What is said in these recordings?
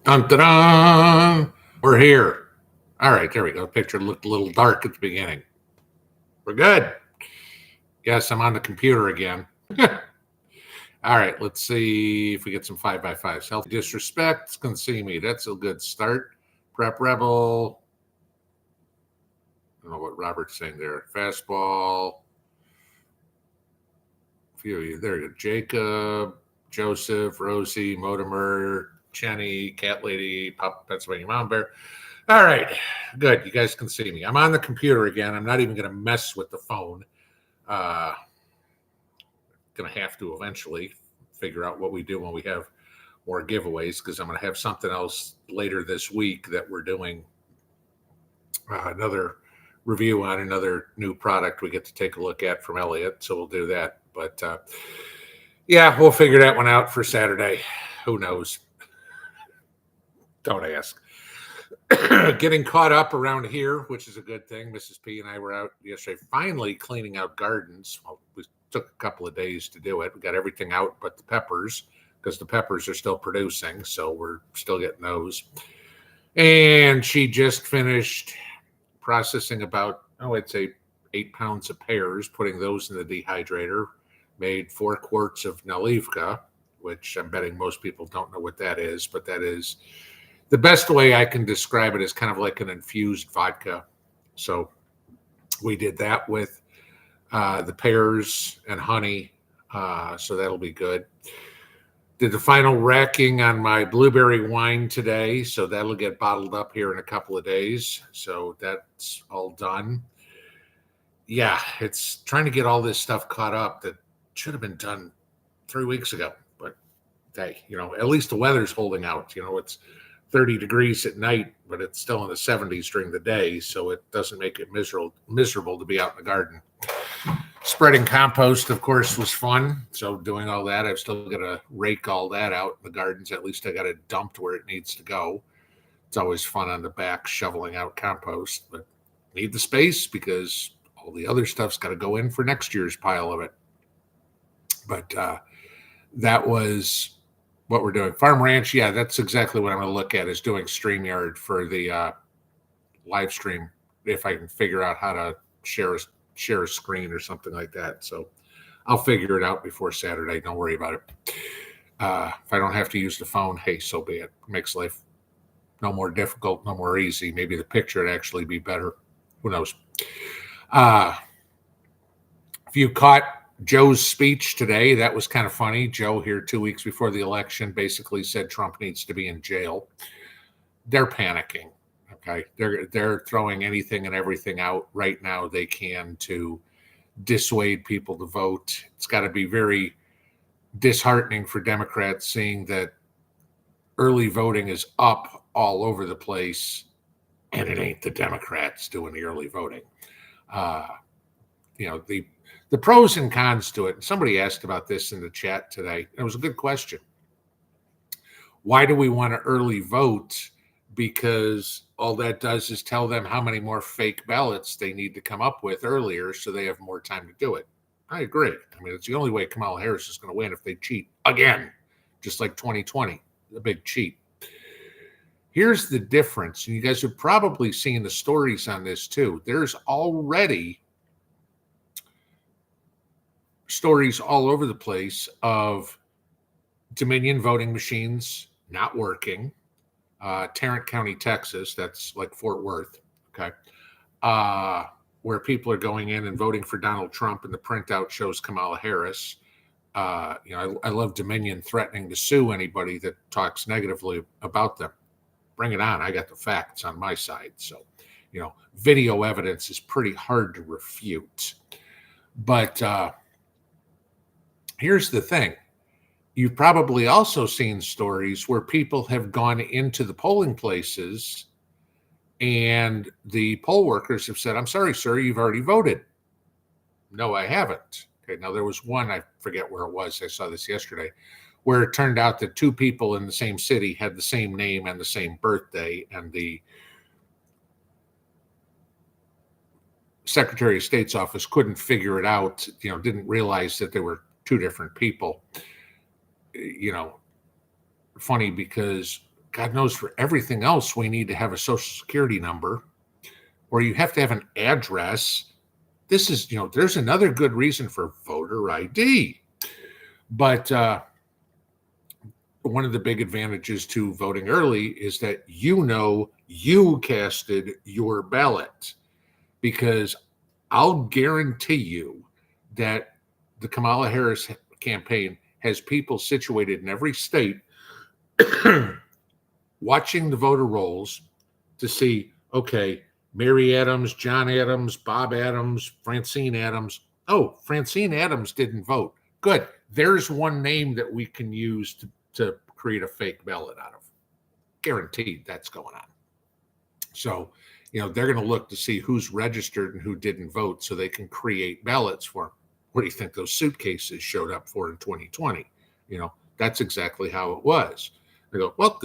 Dun, dun, dun. We're here. All right, there we go. The picture looked a little dark at the beginning. We're good. Yes, I'm on the computer again. All right, let's see if we get some 5x5s. Healthy disrespect can see me. That's a good start. Prep Rebel. I don't know what Robert's saying there. Fastball. A few of you. There you go. Jacob, Joseph, Rosie, Motimer, Chenny, Cat Lady, Pop, Pennsylvania Mountain Bear. All right, good. You guys can see me. I'm on the computer again. I'm not even going to mess with the phone. Going to have to eventually figure out what we do when we have more giveaways, because I'm going to have something else later this week that we're doing another review on another new product we get to take a look at from Elliot. So we'll do that. But yeah, we'll figure that one out for Saturday. Who knows? Don't ask. Getting caught up around here, which is a good thing. Mrs. P and I were out yesterday finally cleaning out gardens. Well, we took a couple of days to do it. We got everything out but the peppers, because the peppers are still producing, so we're still getting those. And she just finished processing about, I'd say 8 pounds of pears, putting those in the dehydrator, made 4 quarts of Nalivka, which I'm betting most people don't know what that is, but that is the best way I can describe it is kind of like an infused vodka. So we did that with the pears and honey, so that'll be good. Did the final racking on my blueberry wine today, so that'll get bottled up here in a couple of days. So that's all done. Yeah, it's trying to get all this stuff caught up that should have been done 3 weeks ago. But hey, at least the weather's holding out. It's 30 degrees at night, but it's still in the 70s during the day, so it doesn't make it miserable to be out in the garden. Spreading compost, of course, was fun. So doing all that, I've still got to rake all that out in the gardens. At least I got it dumped where it needs to go. It's always fun on the back shoveling out compost, but need the space because all the other stuff's got to go in for next year's pile of it. But that was what we're doing. Farm Ranch, yeah, that's exactly what I'm going to look at, is doing StreamYard for the live stream, if I can figure out how to share a screen or something like that. So I'll figure it out before Saturday. Don't worry about it. If I don't have to use the phone, hey, so be it. Makes life no more difficult, no more easy. Maybe the picture would actually be better. Who knows? If you caught Joe's speech today, that was kind of funny. Joe here 2 weeks before the election basically said Trump needs to be in jail. They're panicking. Okay, they're throwing anything and everything out right now they can to dissuade people to vote. It's got to be very disheartening for Democrats seeing that early voting is up all over the place, and it ain't the Democrats doing the early voting. The pros and cons to it. And somebody asked about this in the chat today. It was a good question. Why do we want to early vote? Because all that does is tell them how many more fake ballots they need to come up with earlier so they have more time to do it. I agree. I mean, it's the only way Kamala Harris is going to win if they cheat again, just like 2020, the big cheat. Here's the difference. And you guys have probably seen the stories on this too. There's already stories all over the place of Dominion voting machines not working. Tarrant County, Texas, that's like Fort Worth, okay, where people are going in and voting for Donald Trump, and the printout shows Kamala Harris. I love Dominion threatening to sue anybody that talks negatively about them. Bring it on. I got the facts on my side. So, video evidence is pretty hard to refute. But here's the thing. You've probably also seen stories where people have gone into the polling places and the poll workers have said, "I'm sorry, sir, you've already voted." "No, I haven't." Okay, now there was one, I forget where it was, I saw this yesterday, where it turned out that 2 people in the same city had the same name and the same birthday, and the Secretary of State's office couldn't figure it out, didn't realize that there were 2 different people. Funny because God knows for everything else, we need to have a social security number, or you have to have an address. This is, there's another good reason for voter ID. But one of the big advantages to voting early is that you casted your ballot, because I'll guarantee you that the Kamala Harris campaign has people situated in every state watching the voter rolls to see, okay, Mary Adams, John Adams, Bob Adams, Francine Adams. Oh, Francine Adams didn't vote. Good. There's one name that we can use to create a fake ballot out of. Guaranteed that's going on. So, they're going to look to see who's registered and who didn't vote so they can create ballots for them. What do you think those suitcases showed up for in 2020? That's exactly how it was. They go, well,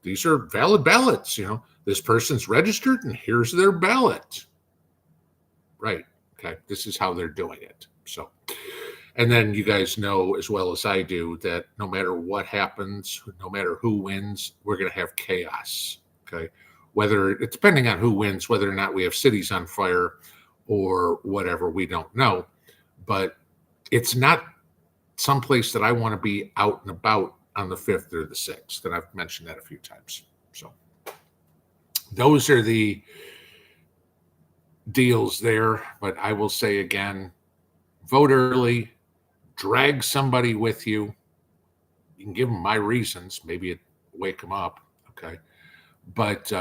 these are valid ballots. This person's registered and here's their ballot. Right. Okay. This is how they're doing it. So, and then you guys know as well as I do that no matter what happens, no matter who wins, we're going to have chaos. Okay. Whether it's depending on who wins, whether or not we have cities on fire or whatever, we don't know. But it's not someplace that I want to be out and about on the 5th or the 6th. And I've mentioned that a few times. So those are the deals there. But I will say again, vote early, drag somebody with you. You can give them my reasons. Maybe it wake them up. Okay. But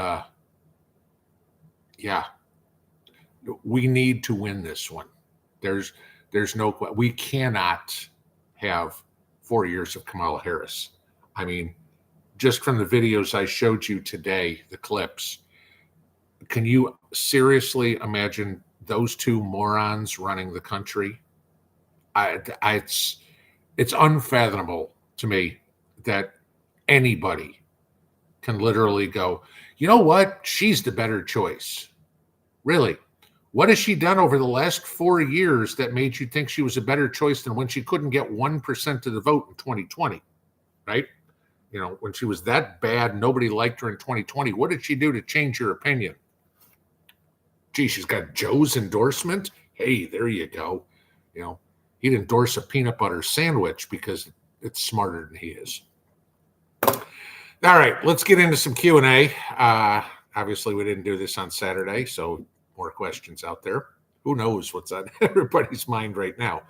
yeah, we need to win this one. There's no, we cannot have 4 years of Kamala Harris. I mean, just from the videos I showed you today, the clips, can you seriously imagine those two morons running the country? It's unfathomable to me that anybody can literally go, you know what? She's the better choice. Really? What has she done over the last 4 years that made you think she was a better choice than when she couldn't get 1% of the vote in 2020? Right? When she was that bad, nobody liked her in 2020. What did she do to change your opinion? Gee, she's got Joe's endorsement. Hey, there you go. He'd endorse a peanut butter sandwich because it's smarter than he is. All right, let's get into some Q&A. Obviously, we didn't do this on Saturday, so more questions out there. Who knows what's on everybody's mind right now?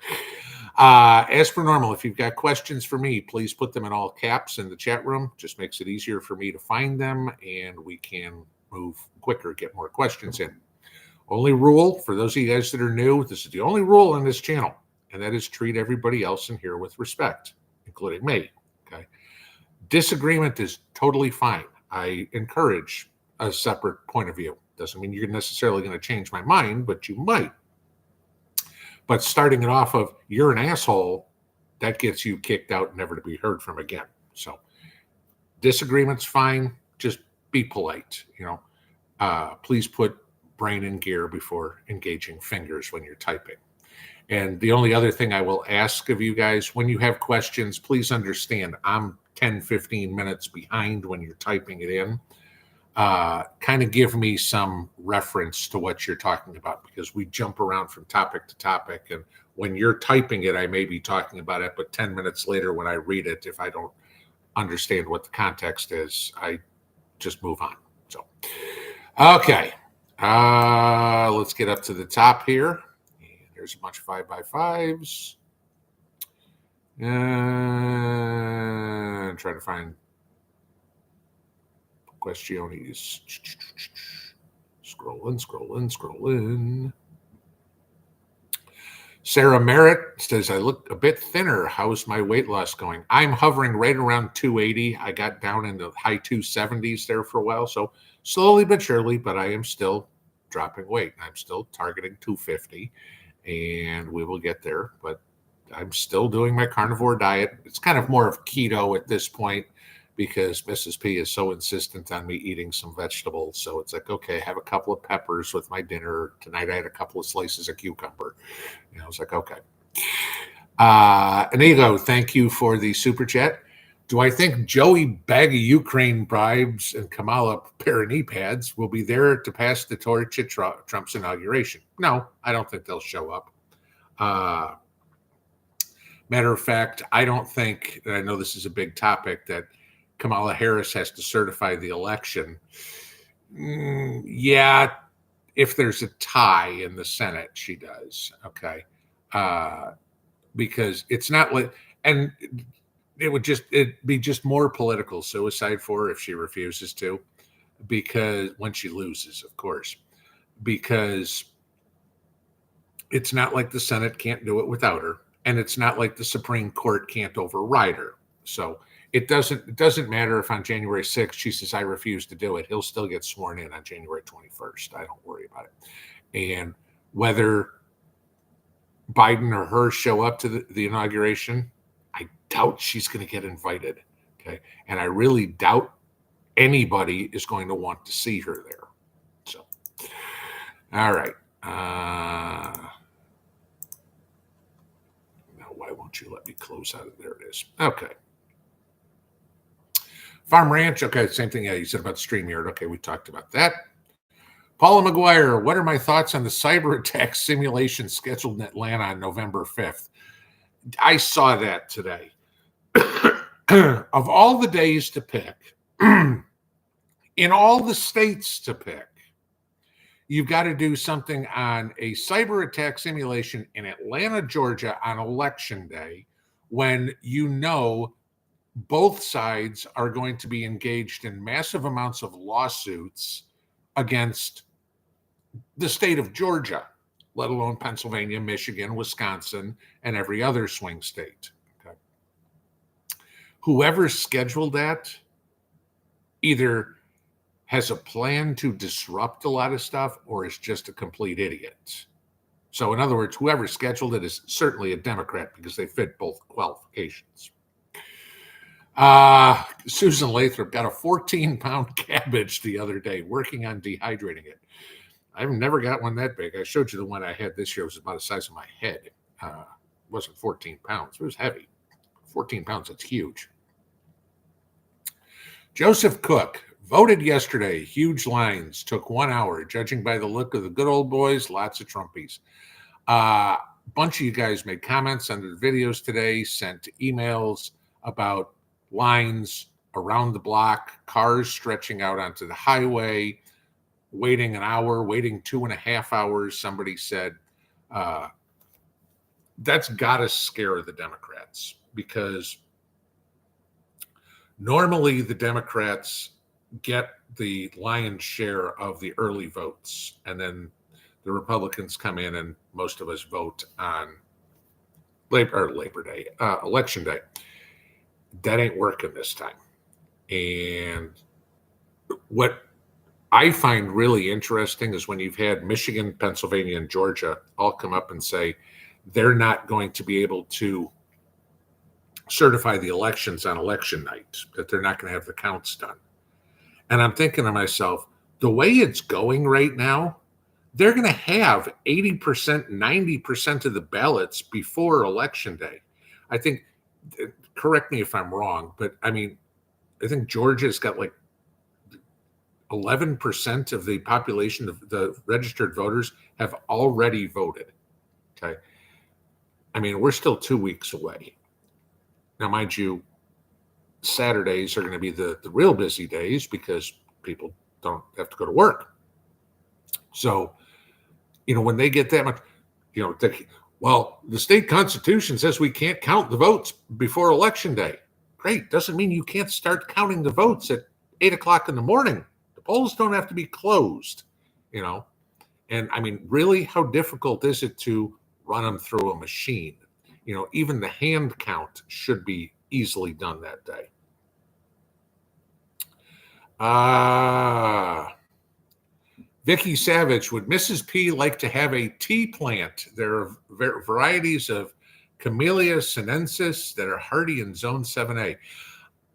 As per normal, if you've got questions for me, please put them in all caps in the chat room. Just makes it easier for me to find them, and we can move quicker, get more questions in. Only rule, for those of you guys that are new, this is the only rule on this channel, and that is treat everybody else in here with respect, including me. Okay. Disagreement is totally fine. I encourage a separate point of view. Doesn't mean you're necessarily going to change my mind, but you might. But starting it off of you're an asshole, that gets you kicked out, never to be heard from again. So disagreement's fine. Just be polite. Please put brain in gear before engaging fingers when you're typing. And the only other thing I will ask of you guys, when you have questions, please understand I'm 10, 15 minutes behind when you're typing it in. Kind of give me some reference to what you're talking about, because we jump around from topic to topic. And when you're typing it, I may be talking about it, but 10 minutes later when I read it, if I don't understand what the context is, I just move on. So, okay. Let's get up to the top here. There's a bunch of 5x5s. And trying to find questiones. Scrolling. Sarah Merritt says, I look a bit thinner. How's my weight loss going? I'm hovering right around 280. I got down into the high 270s there for a while. So slowly but surely, but I am still dropping weight. I'm still targeting 250, and we will get there. But I'm still doing my carnivore diet. It's kind of more of keto at this point, because Mrs. P is so insistent on me eating some vegetables. So it's like, okay, have a couple of peppers with my dinner. Tonight I had a couple of slices of cucumber. It's like, okay. Inigo, thank you for the super chat. Do I think Joey Bag of Ukraine bribes and Kamala pair of knee pads will be there to pass the torch at Trump's inauguration? No, I don't think they'll show up. Matter of fact, I don't think, and I know this is a big topic, that Kamala Harris has to certify the election. Yeah, if there's a tie in the Senate, she does. Okay. Because it's not like, and it'd be just more political suicide for her if she refuses to, because when she loses, of course, because it's not like the Senate can't do it without her, and it's not like the Supreme Court can't override her. So it doesn't matter if on January 6th she says, I refuse to do it. He'll still get sworn in on January 21st. I don't worry about it. And whether Biden or her show up to the inauguration, I doubt she's going to get invited. Okay. And I really doubt anybody is going to want to see her there. So, all right. Now, why won't you let me close out of there? It is. Okay. Farm Ranch. Okay. Same thing. Yeah. You said about StreamYard. Okay. We talked about that. Paula McGuire, what are my thoughts on the cyber attack simulation scheduled in Atlanta on November 5th? I saw that today. Of all the days to pick, in all the states to pick, you've got to do something on a cyber attack simulation in Atlanta, Georgia on election day, when you know both sides are going to be engaged in massive amounts of lawsuits against the state of Georgia, let alone Pennsylvania, Michigan, Wisconsin, and every other swing state. Okay. Whoever scheduled that either has a plan to disrupt a lot of stuff or is just a complete idiot. So in other words, whoever scheduled it is certainly a Democrat because they fit both qualifications. Susan Lathrop got a 14-pound cabbage the other day working on dehydrating it. I've never got one that big. I showed you the one I had this year. It was about the size of my head. It wasn't 14 pounds. It was heavy. 14 pounds, that's huge. Joseph Cook voted yesterday. Huge lines. Took 1 hour. Judging by the look of the good old boys, lots of Trumpies. A bunch of you guys made comments under the videos today, sent emails about lines around the block, cars stretching out onto the highway, waiting an hour, waiting 2.5 hours. Somebody said, that's got to scare the Democrats, because normally the Democrats get the lion's share of the early votes, and then the Republicans come in and most of us vote on Labor Day, Election Day. That ain't working this time. And what I find really interesting is when you've had Michigan, Pennsylvania, and Georgia all come up and say they're not going to be able to certify the elections on election night, that they're not going to have the counts done. And I'm thinking to myself, the way it's going right now, they're going to have 80%, 90% of the ballots before election day. I think, correct me if I'm wrong, but I mean, I think Georgia's got like 11% of the population of the registered voters have already voted. Okay. I mean, we're still 2 weeks away. Now, mind you, Saturdays are going to be the real busy days because people don't have to go to work. So, when they get that much, the state constitution says we can't count the votes before election day. Great. Doesn't mean you can't start counting the votes at 8 o'clock in the morning. The polls don't have to be closed, And I mean, really, how difficult is it to run them through a machine? Even the hand count should be easily done that day. Vicky Savage, would Mrs. P like to have a tea plant? There are varieties of Camellia sinensis that are hardy in Zone 7A.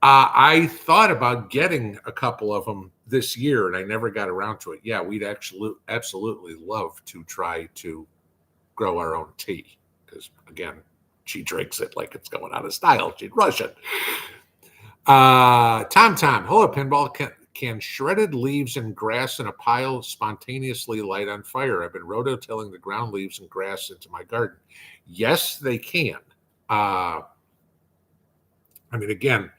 I thought about getting a couple of them this year, and I never got around to it. Yeah, we'd actually absolutely love to try to grow our own tea, because, again, she drinks it like it's going out of style. She'd rush it. Tom, hello, Pinball. Can shredded leaves and grass in a pile spontaneously light on fire? I've been rototilling the ground leaves and grass into my garden. Yes, they can. I mean, again,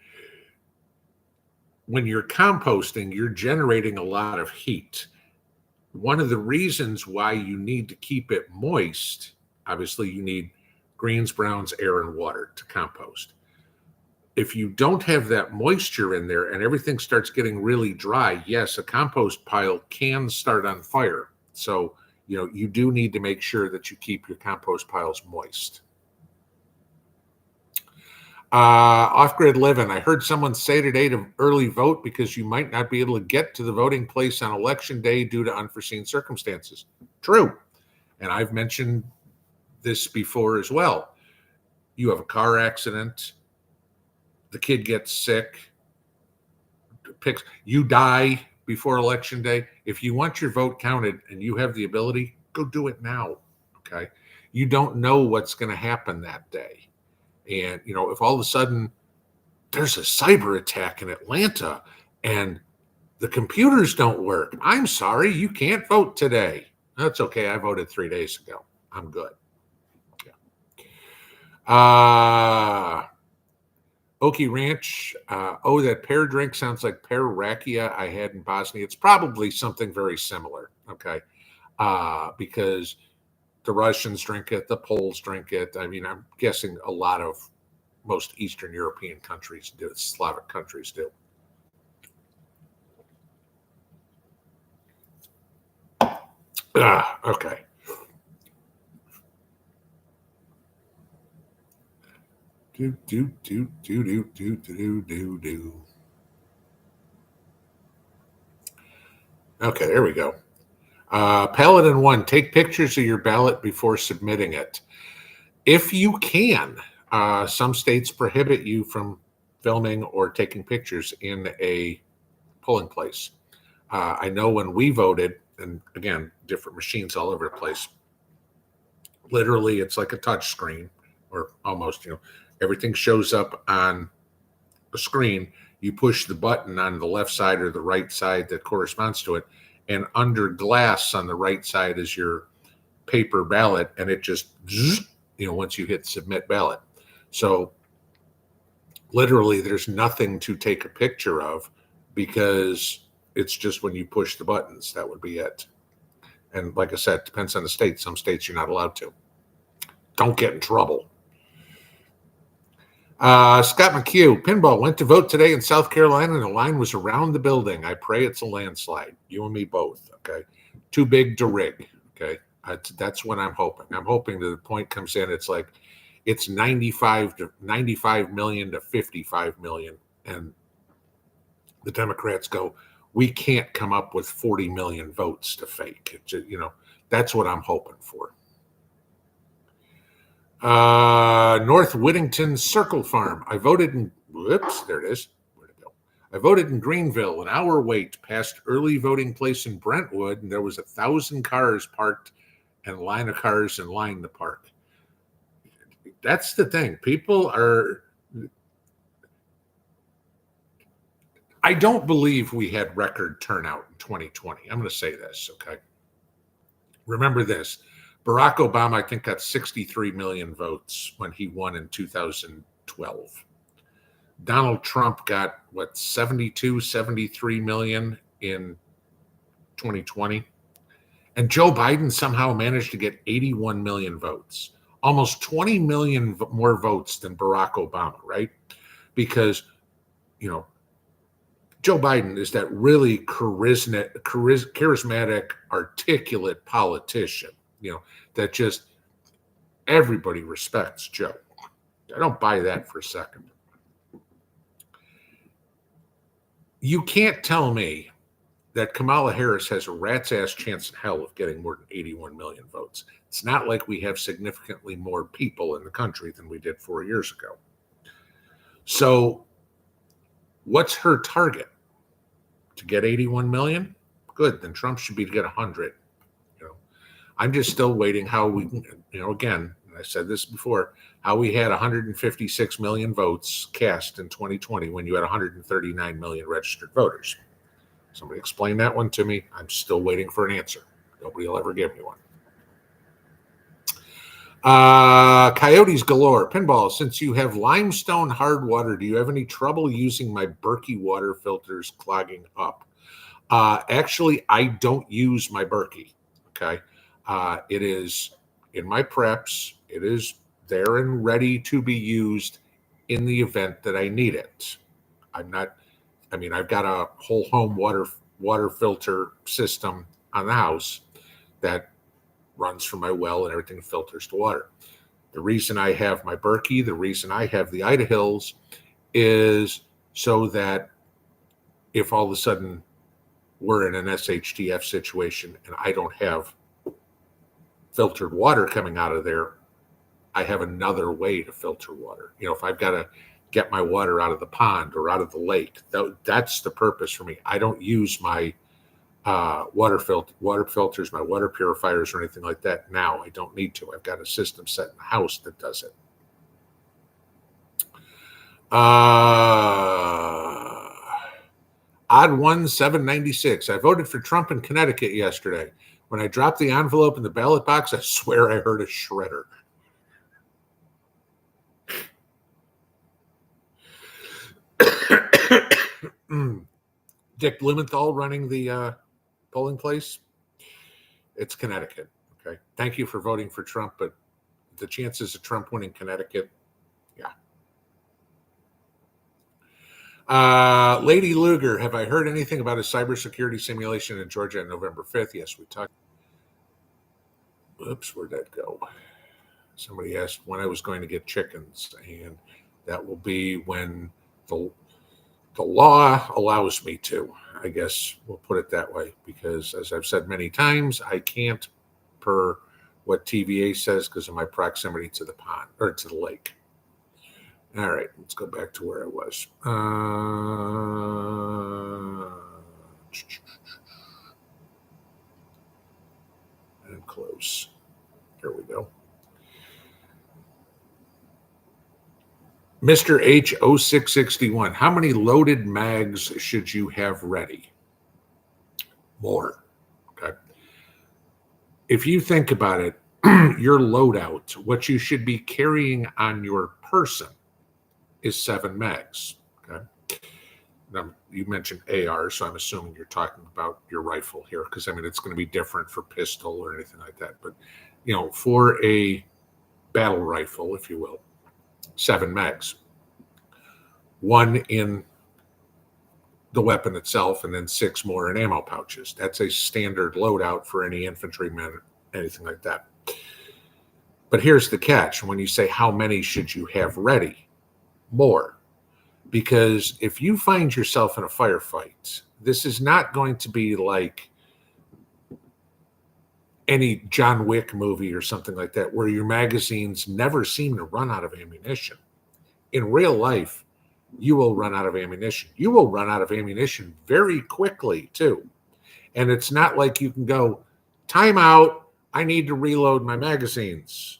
when you're composting, you're generating a lot of heat. One of the reasons why you need to keep it moist, obviously, you need greens, browns, air, and water to compost. If you don't have that moisture in there and everything starts getting really dry, yes, a compost pile can start on fire. So, you do need to make sure that you keep your compost piles moist. Off-grid living. I heard someone say today to early vote because you might not be able to get to the voting place on election day due to unforeseen circumstances. True. And I've mentioned this before as well. You have a car accident, the kid gets sick, you die before election day. If you want your vote counted and you have the ability, go do it now. Okay. You don't know what's going to happen that day. And, if all of a sudden there's a cyber attack in Atlanta and the computers don't work, I'm sorry, you can't vote today. That's okay. I voted 3 days ago. I'm good. Yeah. Oki Ranch. That pear drink sounds like pear rakia I had in Bosnia. It's probably something very similar. Okay. Because the Russians drink it, the Poles drink it. I mean, I'm guessing most Eastern European countries do, Slavic countries do. Okay. Do. Okay, there we go. Paladin 1, take pictures of your ballot before submitting it. If you can, some states prohibit you from filming or taking pictures in a polling place. I know when we voted, and again, different machines all over the place, literally it's like a touch screen, or almost, everything shows up on a screen. You push the button on the left side or the right side that corresponds to it, and under glass on the right side is your paper ballot, and it just, once you hit submit ballot. So literally there's nothing to take a picture of because it's just when you push the buttons, that would be it. And like I said, it depends on the state. Some states you're not allowed to. Don't get in trouble. Scott McHugh, Pinball, went to vote today in South Carolina and the line was around the building. I pray it's a landslide. You and me both, okay? Too big to rig, okay? That's what I'm hoping. I'm hoping that the point comes in, it's 95 million to 55 million. And the Democrats go, we can't come up with 40 million votes to fake. That's what I'm hoping for. North Whittington Circle Farm. I voted in, there it is. Where'd it go? I voted in Greenville, an hour wait past early voting place in Brentwood, and there was 1,000 cars parked and a line of cars in line to park. That's the thing. I don't believe we had record turnout in 2020. I'm going to say this, okay? Remember this. Barack Obama, I think, got 63 million votes when he won in 2012. Donald Trump got, 73 million in 2020. And Joe Biden somehow managed to get 81 million votes, almost 20 million more votes than Barack Obama, right? Because, Joe Biden is that really charismatic, articulate politician, that just everybody respects Joe. I don't buy that for a second. You can't tell me that Kamala Harris has a rat's ass chance in hell of getting more than 81 million votes. It's not like we have significantly more people in the country than we did 4 years ago. So what's her target? To get 81 million? Good, then Trump should be to get 100. I'm just still waiting how we can, again, I said this before, how we had 156 million votes cast in 2020 when you had 139 million registered voters. Somebody explain that one to me. I'm still waiting for an answer. Nobody will ever give me one. Coyotes galore. Pinball, since you have limestone hard water, do you have any trouble using my Berkey water filters clogging up? Actually, I don't use my Berkey. Okay. It is in my preps. It is there and ready to be used in the event that I need it. I've got a whole home water filter system on the house that runs from my well and everything filters to water. The reason I have my Berkey, the reason I have the Ida Hills is so that if all of a sudden we're in an SHTF situation and I don't have filtered water coming out of there, I have another way to filter water. If I've got to get my water out of the pond or out of the lake, that's the purpose for me. I don't use my water filters, my water purifiers, or anything like that now. I don't need to. I've got a system set in the house that does it. Odd 1 796. I voted for Trump in Connecticut yesterday. When I dropped the envelope in the ballot box, I swear I heard a shredder. Dick Blumenthal running the polling place. It's Connecticut. Okay. Thank you for voting for Trump, but the chances of Trump winning Connecticut, yeah. Lady Luger, have I heard anything about a cybersecurity simulation in Georgia on November 5th? Yes, we talked. Oops, where'd that go? Somebody asked when I was going to get chickens, and that will be when the law allows me to. I guess we'll put it that way, because as I've said many times, I can't per what TVA says because of my proximity to the pond or to the lake. All right, let's go back to where I was. And close. Here we go. Mr. H 0661, how many loaded mags should you have ready? More. Okay. If you think about it, your loadout, what you should be carrying on your person is 7 mags. Okay. Now, you mentioned AR, so I'm assuming you're talking about your rifle here, because it's going to be different for pistol or anything like that. But for a battle rifle, if you will, 7 mags, 1 in the weapon itself, and then 6 more in ammo pouches. That's a standard loadout for any infantryman, anything like that. But here's the catch. When you say how many should you have ready? More. Because if you find yourself in a firefight, this is not going to be like any John Wick movie or something like that, where your magazines never seem to run out of ammunition. In real life, you will run out of ammunition. You will run out of ammunition very quickly, too. And it's not like you can go, time out, I need to reload my magazines.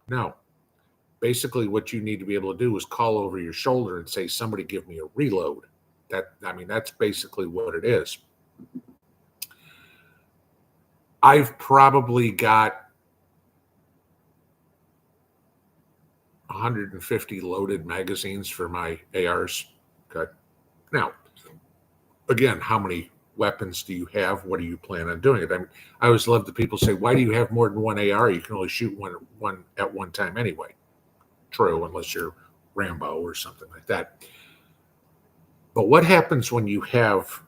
No. Basically, what you need to be able to do is call over your shoulder and say, somebody give me a reload. That's basically what it is. I've probably got 150 loaded magazines for my ARs. Okay. Now, again, how many weapons do you have? What do you plan on doing it? I always love the people say, why do you have more than 1 AR? You can only shoot one at one time anyway. True, unless you're Rambo or something like that. But what happens when you have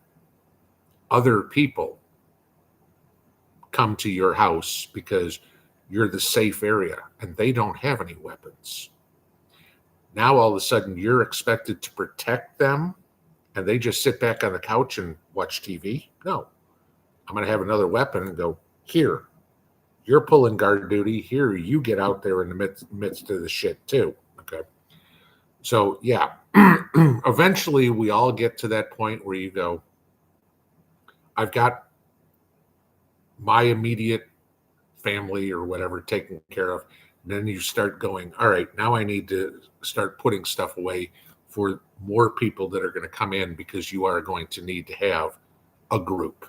other people come to your house because you're the safe area and they don't have any weapons? Now all of a sudden you're expected to protect them and they just sit back on the couch and watch TV? No. I'm going to have another weapon and go, here, you're pulling guard duty. Here, you get out there in the midst of the shit too. Okay. So yeah, eventually we all get to that point where you go, I've got my immediate family or whatever taken care of. Then you start going, all right, now I need to start putting stuff away for more people that are going to come in, because you are going to need to have a group.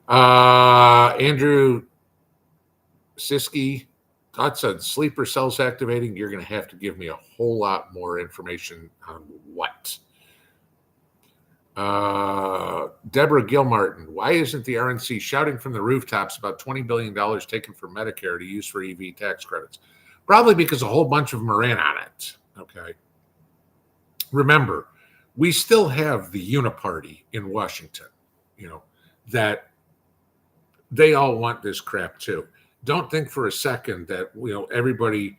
Andrew Siski, thoughts on sleeper cells activating? You're going to have to give me a whole lot more information on what. Deborah Gilmartin, why isn't the RNC shouting from the rooftops about $20 billion taken from Medicare to use for EV tax credits? Probably because a whole bunch of them are in on it. Okay. Remember, we still have the uniparty in Washington, that they all want this crap too. Don't think for a second that, everybody,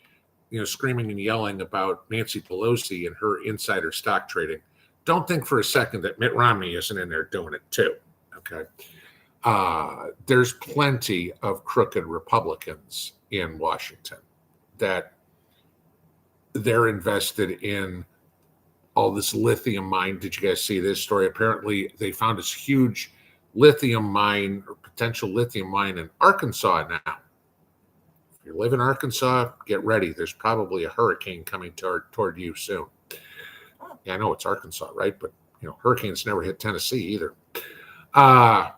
screaming and yelling about Nancy Pelosi and her insider stock trading. Don't think for a second that Mitt Romney isn't in there doing it too. Okay. There's plenty of crooked Republicans in Washington that they're invested in all this lithium mine. Did you guys see this story? Apparently they found this huge lithium mine, or potential lithium mine, in Arkansas now. If you live in Arkansas, get ready. There's probably a hurricane coming toward you soon. Yeah, I know it's Arkansas, right? But, hurricanes never hit Tennessee either. Yeah,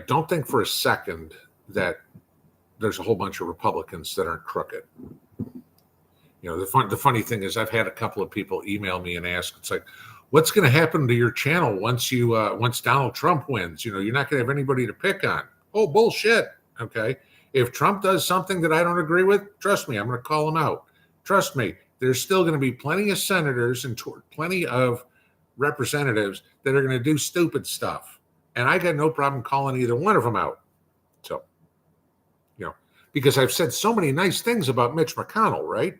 don't think for a second that there's a whole bunch of Republicans that aren't crooked. The funny thing is, I've had a couple of people email me and ask, it's like, what's going to happen to your channel once Donald Trump wins? You're not going to have anybody to pick on. Oh, bullshit. Okay. If Trump does something that I don't agree with, trust me, I'm going to call him out. Trust me, there's still going to be plenty of senators and plenty of representatives that are going to do stupid stuff. And I got no problem calling either one of them out. So, because I've said so many nice things about Mitch McConnell, right?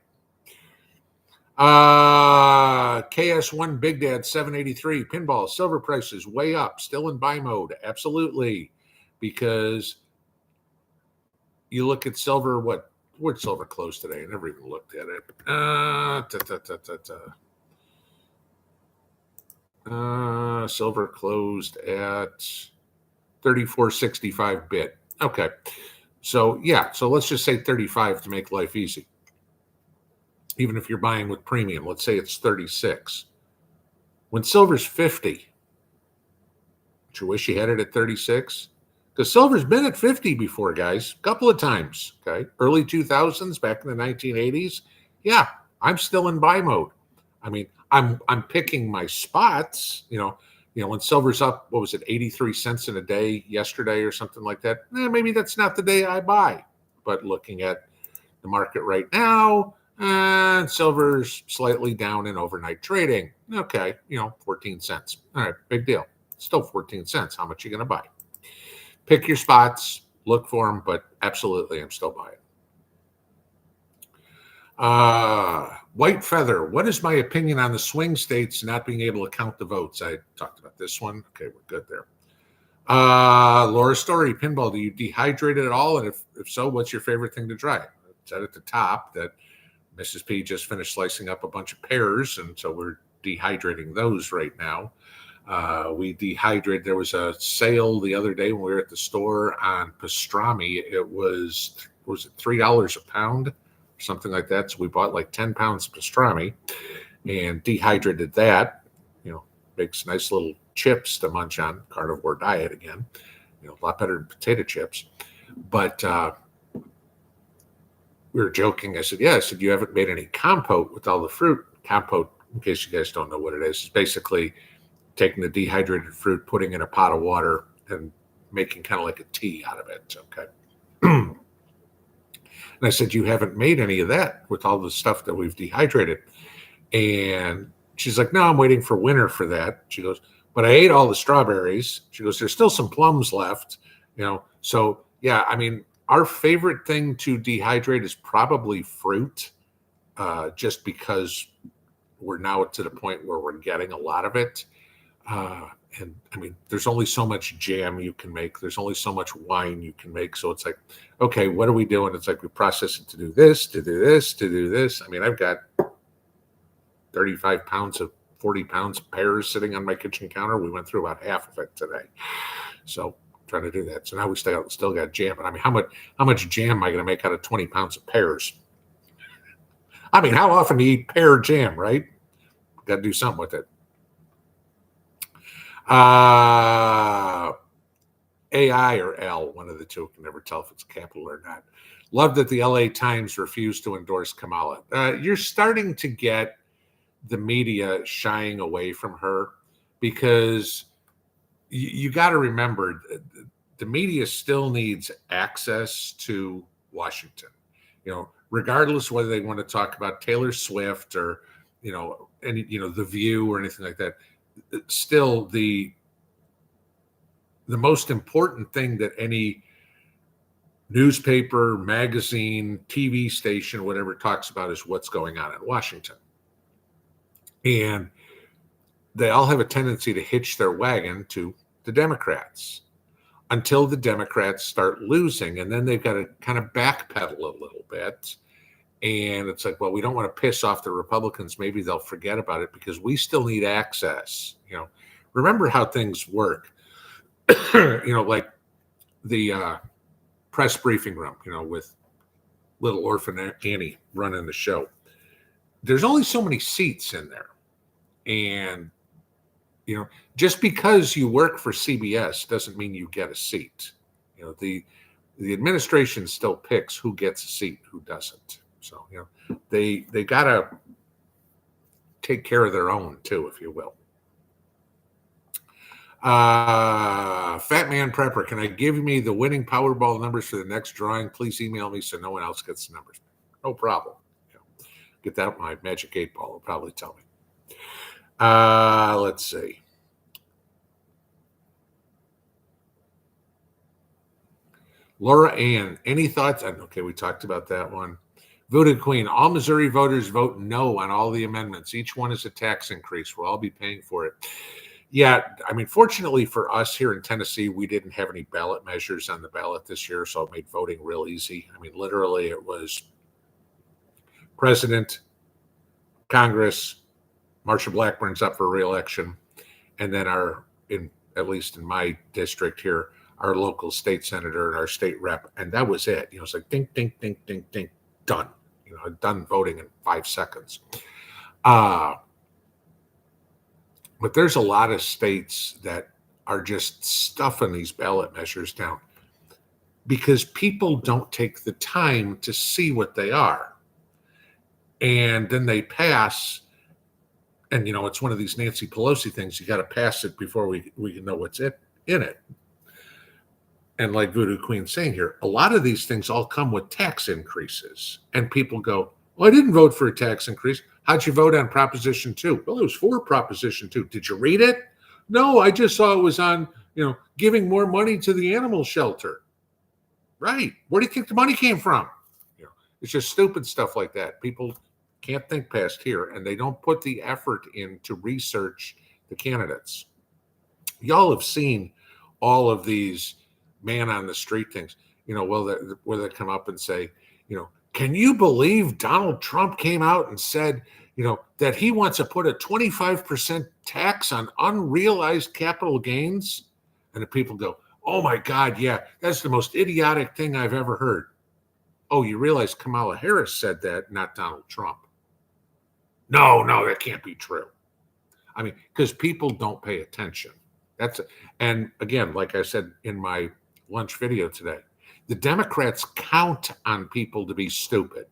KS1 Big Dad 783, pinball silver prices way up, still in buy mode. Absolutely. Because you look at silver, where'd silver close today? I never even looked at it. Silver closed at 34.65 bit. Okay. So let's just say 35 to make life easy. Even if you're buying with premium, let's say it's 36. When silver's 50, don't you wish you had it at 36? Because silver's been at 50 before, guys, a couple of times. Okay, early 2000s, back in the 1980s. Yeah, I'm still in buy mode. I mean, I'm picking my spots. When silver's up, what was it, 83 cents in a day yesterday or something like that? Maybe that's not the day I buy. But looking at the market right now, and silver's slightly down in overnight trading. Okay, 14 cents. All right, big deal. Still 14 cents. How much are you going to buy? Pick your spots, look for them, but absolutely, I'm still buying. White Feather, what is my opinion on the swing states not being able to count the votes? I talked about this one. Okay, we're good there. Laura Story, pinball, do you dehydrate it at all? And if so, what's your favorite thing to dry? I said at the top that Mrs. P just finished slicing up a bunch of pears, and so we're dehydrating those right now. We dehydrated. There was a sale the other day when we were at the store on pastrami. It was it $3 a pound, or something like that? So we bought like 10 pounds of pastrami and dehydrated that. Makes nice little chips to munch on. Carnivore diet again. A lot better than potato chips. But we were joking. I said, you haven't made any compote with all the fruit. Compote, in case you guys don't know what it is basically taking the dehydrated fruit, putting in a pot of water, and making kind of like a tea out of it. Okay. And I said, you haven't made any of that with all the stuff that we've dehydrated. And she's like, no, I'm waiting for winter for that. She goes, but I ate all the strawberries. She goes, there's still some plums left, So yeah, I mean, our favorite thing to dehydrate is probably fruit, just because we're now to the point where we're getting a lot of it. And I mean, there's only so much jam you can make. There's only so much wine you can make. So it's like, okay, what are we doing? It's like we process it to do this, to do this, to do this. I mean, I've got 35 pounds of 40 pounds of pears sitting on my kitchen counter. We went through about half of it today. So trying to do that. So now we still got jam. But I mean, how much jam am I going to make out of 20 pounds of pears? I mean, how often do you eat pear jam, right? Got to do something with it. AI or L, one of the two. Can never tell if it's capital or not. Love that the LA Times refused to endorse Kamala. You're starting to get the media shying away from her because you got to remember the media still needs access to Washington, regardless whether they want to talk about Taylor Swift or, The View or anything like that. Still, the most important thing that any newspaper, magazine, TV station, whatever talks about is what's going on in Washington. And they all have a tendency to hitch their wagon to the Democrats until the Democrats start losing. And then they've got to kind of backpedal a little bit. And it's like, well, we don't want to piss off the Republicans. Maybe they'll forget about it because we still need access. Remember how things work. Like the press briefing room, with little orphan Annie running the show. There's only so many seats in there. And, just because you work for CBS doesn't mean you get a seat. The administration still picks who gets a seat, who doesn't. So, they got to take care of their own too, if you will. Fat Man Prepper, can I give me the winning Powerball numbers for the next drawing? Please email me so no one else gets the numbers. No problem. Get that my Magic 8 Ball will probably tell me. Let's see. Laura Ann, any thoughts? Okay, we talked about that one. Voodoo Queen, all Missouri voters vote no on all the amendments. Each one is a tax increase. We'll all be paying for it. Yeah, I mean, fortunately for us here in Tennessee, we didn't have any ballot measures on the ballot this year, so it made voting real easy. I mean, literally, it was President, Congress, Marsha Blackburn's up for re-election, and then at least in my district here, our local state senator and our state rep, and that was it. It's like ding, ding, ding, ding, ding, done. Done voting in 5 seconds. But there's a lot of states that are just stuffing these ballot measures down because people don't take the time to see what they are. And then they pass, and it's one of these Nancy Pelosi things. You got to pass it before we can know what's in it. And like Voodoo Queen's saying here, a lot of these things all come with tax increases. And people go, well, I didn't vote for a tax increase. How'd you vote on Proposition 2? Well, it was for Proposition 2. Did you read it? No, I just saw it was on, giving more money to the animal shelter. Right. Where do you think the money came from? It's just stupid stuff like that. People can't think past here, and they don't put the effort in to research the candidates. Y'all have seen all of these man on the street things, where they come up and say, can you believe Donald Trump came out and said, that he wants to put a 25% tax on unrealized capital gains? And the people go, oh my God, yeah, that's the most idiotic thing I've ever heard. Oh, you realize Kamala Harris said that, not Donald Trump. No, that can't be true. I mean, because people don't pay attention. And again, like I said in my lunch video today, the Democrats count on people to be stupid.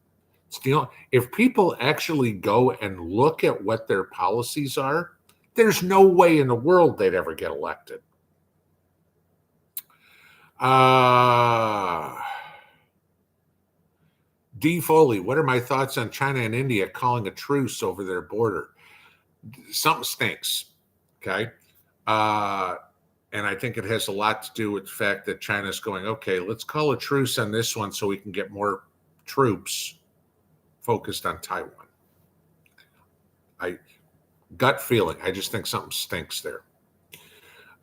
If people actually go and look at what their policies are, there's no way in the world they'd ever get elected. D. Foley, what are my thoughts on China and India calling a truce over their border? Something stinks, okay? And I think it has a lot to do with the fact that China's going, okay, let's call a truce on this one so we can get more troops focused on Taiwan. Gut feeling, I just think something stinks there.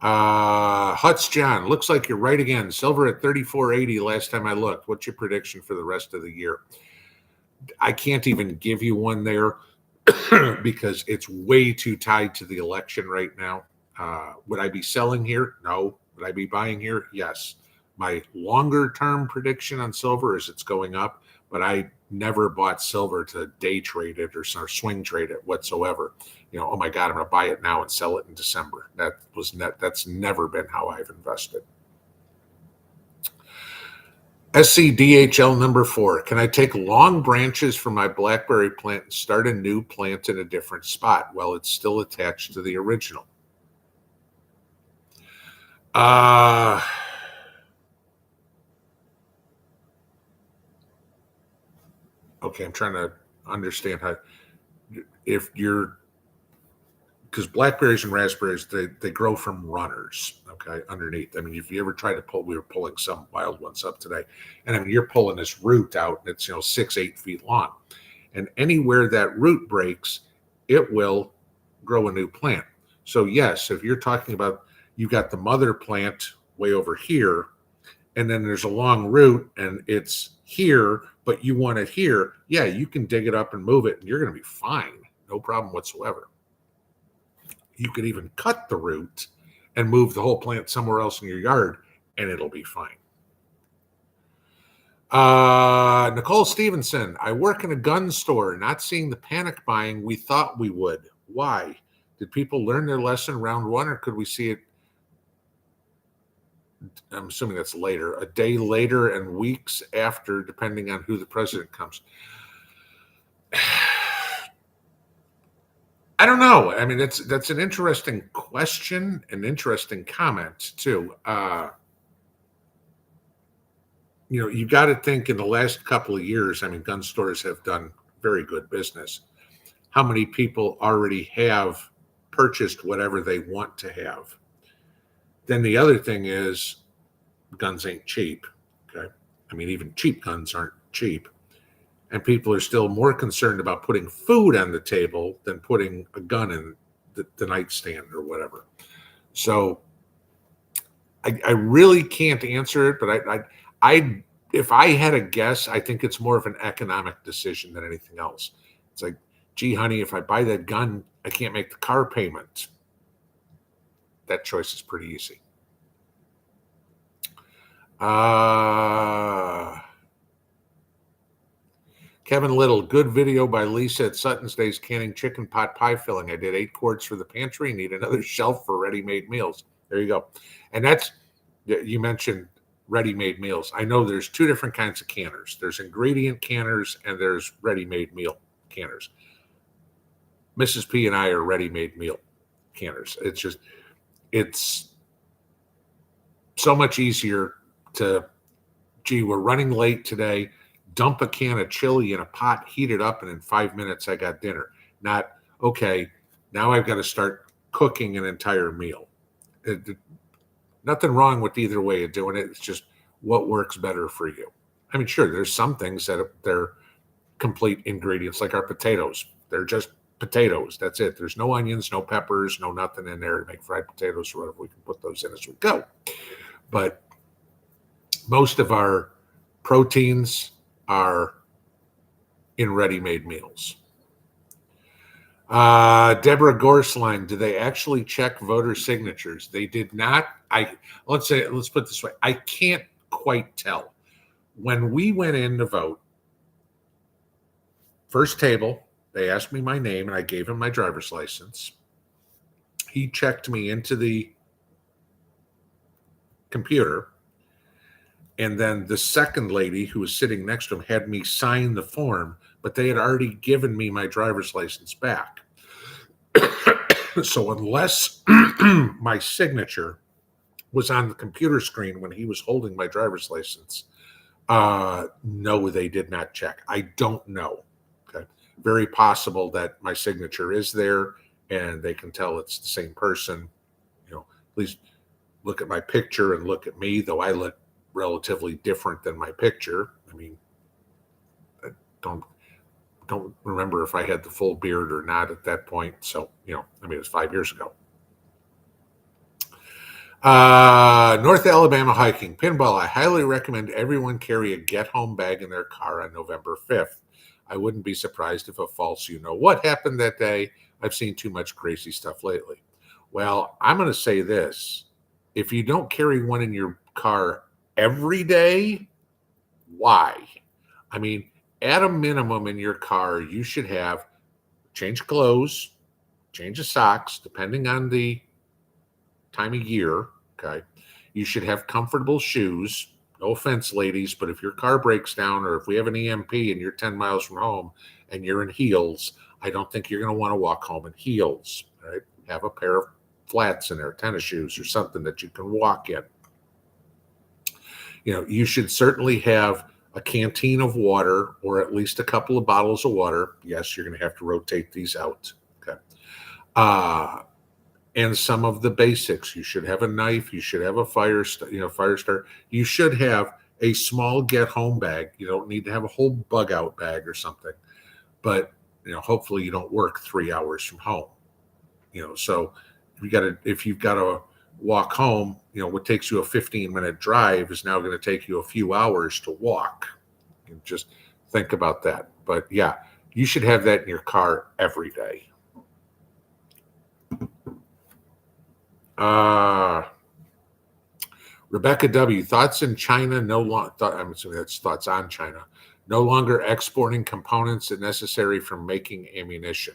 Huts John, looks like you're right again. Silver at 34.80 last time I looked. What's your prediction for the rest of the year? I can't even give you one there because it's way too tied to the election right now. Would I be selling here? No. Would I be buying here? Yes. My longer term prediction on silver is it's going up, but I never bought silver to day trade it or swing trade it whatsoever. Oh my God, I'm going to buy it now and sell it in December. That's never been how I've invested. SCDHL number 4. Can I take long branches from my blackberry plant and start a new plant in a different spot while it's still attached to the original? Okay, I'm trying to understand how, if you're, because blackberries and raspberries, they grow from runners, okay, underneath. I mean, if you ever try to pull, we were pulling some wild ones up today, and I mean, you're pulling this root out, and it's 6-8 feet long, and anywhere that root breaks, it will grow a new plant. So yes, if you're talking about, you've got the mother plant way over here, and then there's a long root, and it's here, but you want it here, yeah, you can dig it up and move it, and you're going to be fine, no problem whatsoever. You could even cut the root and move the whole plant somewhere else in your yard, and it'll be fine. Nicole Stevenson, I work in a gun store, not seeing the panic buying we thought we would. Why? Did people learn their lesson round one, or could we see it? I'm assuming that's later, a day later and weeks after, depending on who the president comes. I don't know. I mean, that's an interesting question, an interesting comment too. You got to think in the last couple of years, I mean, gun stores have done very good business. How many people already have purchased whatever they want to have? Then the other thing is, guns ain't cheap. Okay. I mean, even cheap guns aren't cheap. And people are still more concerned about putting food on the table than putting a gun in the nightstand or whatever. So I really can't answer it, but I if I had a guess, I think it's more of an economic decision than anything else. It's like, gee, honey, if I buy that gun, I can't make the car payment. That choice is pretty easy. Kevin Little, good video by Lisa at Sutton's Days canning chicken pot pie filling. I did 8 quarts for the pantry. Need another shelf for ready-made meals. There you go. And you mentioned ready-made meals. I know there's 2 different kinds of canners. There's ingredient canners and there's ready-made meal canners. Mrs. P and I are ready-made meal canners. It's so much easier to, gee, we're running late today. Dump a can of chili in a pot, heat it up, and in 5 minutes I got dinner. Not, okay, now I've got to start cooking an entire meal. Nothing wrong with either way of doing it. It's just what works better for you. I mean, sure, there's some things that they're complete ingredients, like our potatoes. They're just potatoes. That's it. There's no onions, no peppers, no nothing in there to make fried potatoes or whatever. We can put those in as we go. But most of our proteins are in ready-made meals. Deborah Gorsline, do they actually check voter signatures? They did not. Let's put it this way. I can't quite tell. When we went in to vote, first table, they asked me my name and I gave him my driver's license. He checked me into the computer. And then the second lady who was sitting next to him had me sign the form, but they had already given me my driver's license back. So unless my signature was on the computer screen when he was holding my driver's license, no, they did not check. I don't know. Okay. Very possible that my signature is there and they can tell it's the same person. Please look at my picture and look at me, though I look relatively different than my picture. I mean, I don't remember if I had the full beard or not at that point. So, it was 5 years ago. North Alabama hiking. Pinball, I highly recommend everyone carry a get-home bag in their car on November 5th. I wouldn't be surprised if a false what happened that day. I've seen too much crazy stuff lately. Well, I'm going to say this. if you don't carry one in your car every day, why? I mean, at a minimum in your car, you should have change of clothes, change of socks, depending on the time of year. Okay. You should have comfortable shoes. No offense, ladies, but if your car breaks down or if we have an EMP and you're 10 miles from home and you're in heels, I don't think you're going to want to walk home in heels. Right? Have a pair of flats in there, tennis shoes or something that you can walk in. You should certainly have a canteen of water or at least a couple of bottles of water. Yes, you're going to have to rotate these out. Okay. And some of the basics. You should have a knife. You should have a fire starter. You should have a small get-home bag. You don't need to have a whole bug-out bag or something. But hopefully you don't work 3 hours from home. So if you've got to walk home, what takes you a 15-minute drive is now going to take you a few hours to walk. And just think about that. But yeah, you should have that in your car every day. Rebecca W. Thoughts in China I'm assuming that's thoughts on China. No longer exporting components necessary for making ammunition.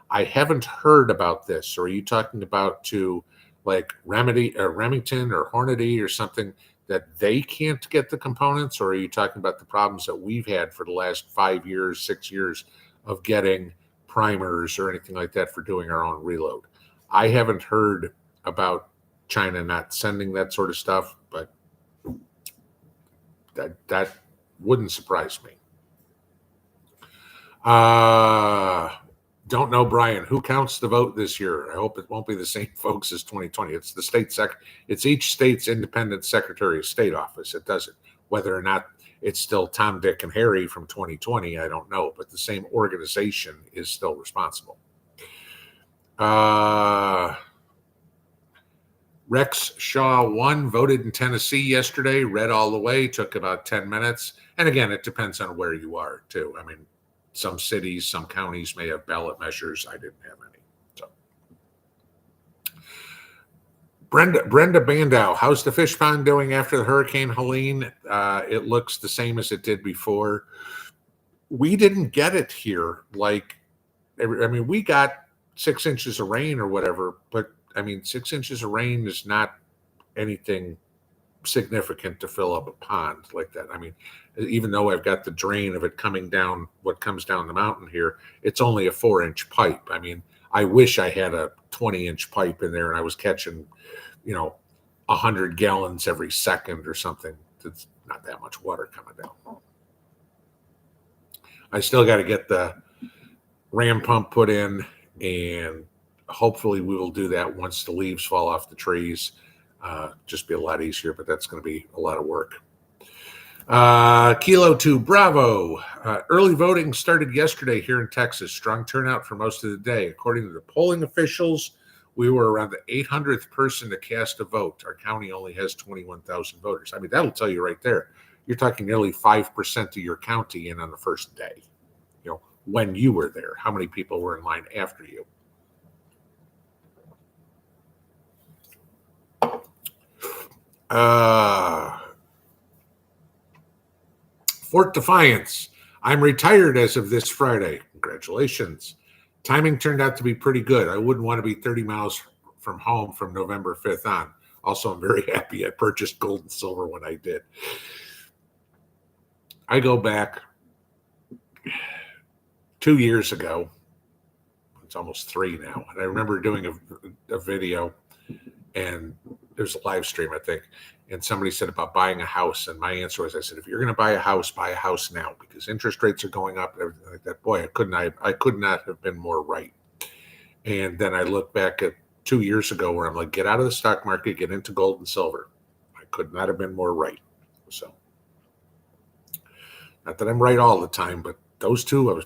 I haven't heard about this. Or are you talking about to like Remington or Hornady or something that they can't get the components? Or are you talking about the problems that we've had for the last 5 years, 6 years of getting primers or anything like that for doing our own reload? I haven't heard about China not sending that sort of stuff, but that wouldn't surprise me. Don't know, Brian. Who counts the vote this year? I hope it won't be the same folks as 2020. It's the it's each state's independent Secretary of State office. It does it. Whether or not it's still Tom, Dick, and Harry from 2020, I don't know. But the same organization is still responsible. Rex Shaw 1 voted in Tennessee yesterday, read all the way, took about 10 minutes. And again, it depends on where you are, too. I mean, some cities, some counties may have ballot measures. I didn't have any. So, Brenda Bandow, how's the fish pond doing after the Hurricane Helene? It looks the same as it did before. We didn't get it here. We got 6 inches of rain or whatever, but 6 inches of rain is not anything significant to fill up a pond like that. Even though I've got the drain of it coming down, what comes down the mountain here, it's only a 4-inch pipe. I wish I had a 20-inch pipe in there and I was catching, 100 gallons every second or something. It's not that much water coming down. I still got to get the ram pump put in, and hopefully we will do that once the leaves fall off the trees. Just be a lot easier, but that's going to be a lot of work. Kilo 2 Bravo. Early voting started yesterday here in Texas. Strong turnout for most of the day. According to the polling officials, we were around the 800th person to cast a vote. Our county only has 21,000 voters. That'll tell you right there. You're talking nearly 5% of your county in on the first day. When you were there, how many people were in line after you? Fort Defiance. I'm retired as of this Friday. Congratulations. Timing turned out to be pretty good. I wouldn't want to be 30 miles from home from November 5th on. Also, I'm very happy I purchased gold and silver when I did. I go back 2 years ago. It's almost 3 now. And I remember doing a video, and there's a live stream, I think. And somebody said about buying a house. And my answer was, I said, if you're going to buy a house now, because interest rates are going up and everything like that. Boy, I could not have been more right. And then I look back at 2 years ago where I'm like, get out of the stock market, get into gold and silver. I could not have been more right. So, not that I'm right all the time, but those two I was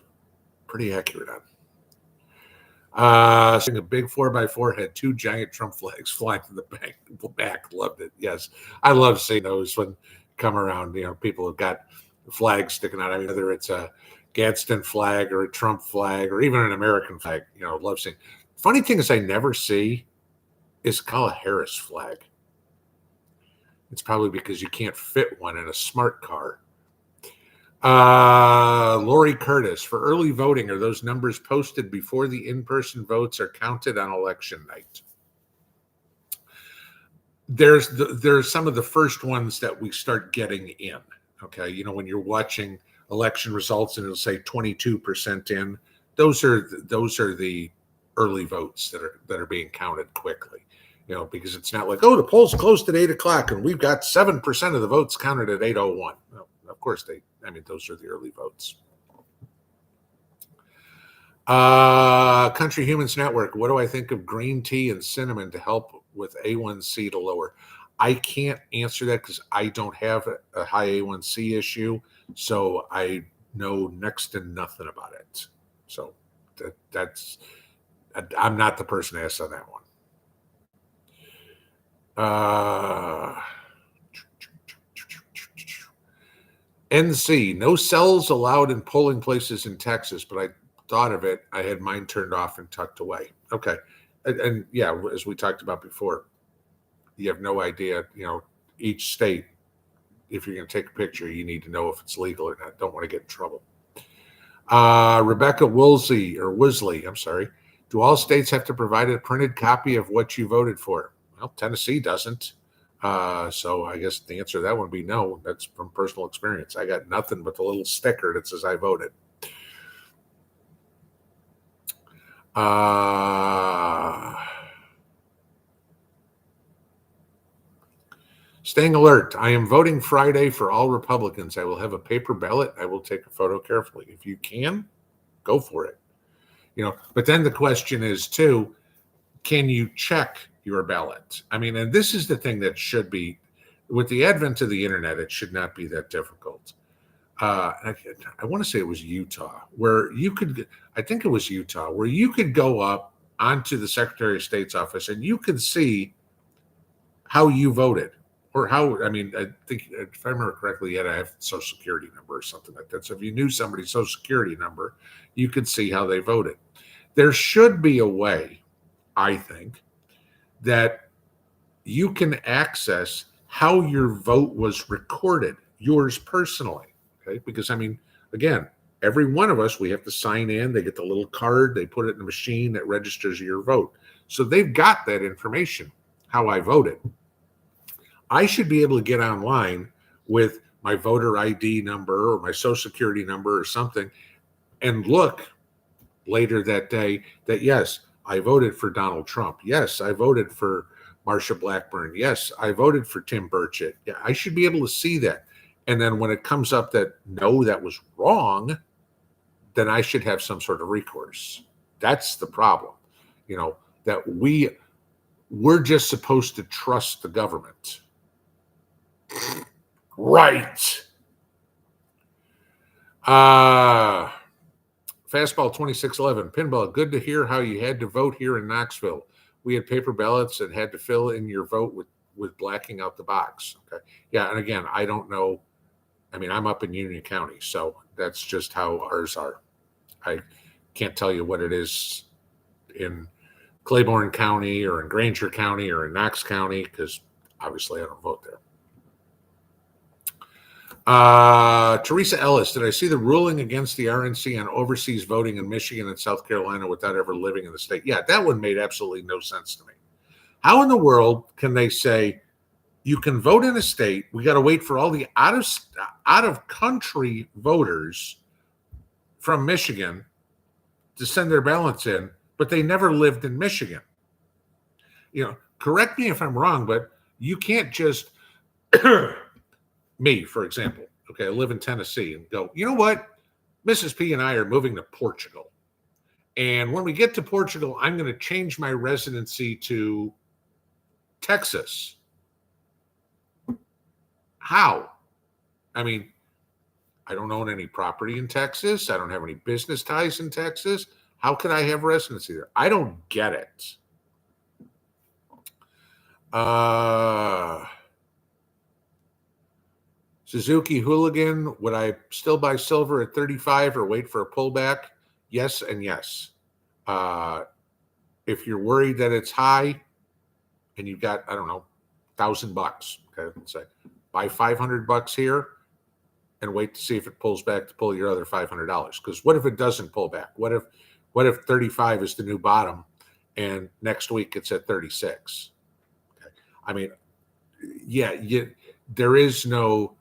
pretty accurate on. A big 4x4 had 2 giant Trump flags flying from the back. Loved it. Yes, I love seeing those when come around. People have got flags sticking out. Whether it's a Gadsden flag or a Trump flag or even an American flag. Love seeing. Funny thing is, I never see is Kamala Harris flag. It's probably because you can't fit one in a smart car. Lori Curtis, for early voting, are those numbers posted before the in-person votes are counted on election night? There's some of the first ones that we start getting in. Okay, you know, when you're watching election results and it'll say 22% in, those are the early votes that are being counted quickly. You know, because it's not like, oh, the polls closed at 8:00 and we've got 7% of the votes counted at 8:01. No, of course those are the early votes. Country Humans Network, what do I think of green tea and cinnamon to help with A1C to lower? I can't answer that because I don't have a high A1C issue, so I know next to nothing about it. So I'm not the person to ask on that one. NC, no cells allowed in polling places in Texas, but I thought of it. I had mine turned off and tucked away. Okay. And yeah, as we talked about before, you have no idea, you know, each state, if you're going to take a picture, you need to know if it's legal or not. Don't want to get in trouble. Rebecca Wisley, I'm sorry. Do all states have to provide a printed copy of what you voted for? Well, Tennessee doesn't. So I guess the answer to that would be no. That's from personal experience. I got nothing but the little sticker that says I voted. Staying alert. I am voting Friday for all Republicans. I will have a paper ballot. I will take a photo carefully. If you can, go for it. You know, but then the question is too, can you check your ballot? I mean, and this is the thing that should be, with the advent of the internet, it should not be that difficult. I want to say it was Utah, where you could, I think it was Utah, where you could go up onto the Secretary of State's office and you could see how you voted. Or how, I mean, I think, if I remember correctly, I have Social Security number or something like that. So if you knew somebody's Social Security number, you could see how they voted. There should be a way, I think, that you can access how your vote was recorded, yours personally. Okay, because I mean, again, every one of us, we have to sign in. They get the little card, they put it in the machine that registers your vote. So they've got that information, how I voted. I should be able to get online with my voter ID number or my Social Security number or something and look later that day that, yes, I voted for Donald Trump. Yes, I voted for Marsha Blackburn. Yes, I voted for Tim Burchett. Yeah, I should be able to see that. And then when it comes up that, no, that was wrong, then I should have some sort of recourse. That's the problem, you know, that we're just supposed to trust the government. Right. Fastball 2611. Pinball, good to hear how you had to vote here in Knoxville. We had paper ballots and had to fill in your vote with blacking out the box. Okay. Yeah, and again, I don't know. I mean, I'm up in Union County, so that's just how ours are. I can't tell you what it is in Claiborne County or in Granger County or in Knox County because obviously I don't vote there. Teresa Ellis, did I see the ruling against the RNC on overseas voting in Michigan and South Carolina without ever living in the state? Yeah, that one made absolutely no sense to me. How in the world can they say you can vote in a state? We got to wait for all the out of country voters from Michigan to send their ballots in, but they never lived in Michigan. You know, correct me if I'm wrong, but you can't just me, for example, okay, I live in Tennessee and go, you know what? Mrs. P and I are moving to Portugal. And when we get to Portugal, I'm going to change my residency to Texas. How? I mean, I don't own any property in Texas. I don't have any business ties in Texas. How could I have residency there? I don't get it. Suzuki Hooligan, would I still buy silver at 35 or wait for a pullback? Yes and yes. If you're worried that it's high and you've got, I don't know, $1,000. Okay, let's say buy $500 here and wait to see if it pulls back to pull your other $500. Because what if it doesn't pull back? What if 35 is the new bottom and next week it's at 36? Okay. I mean, yeah, there is no,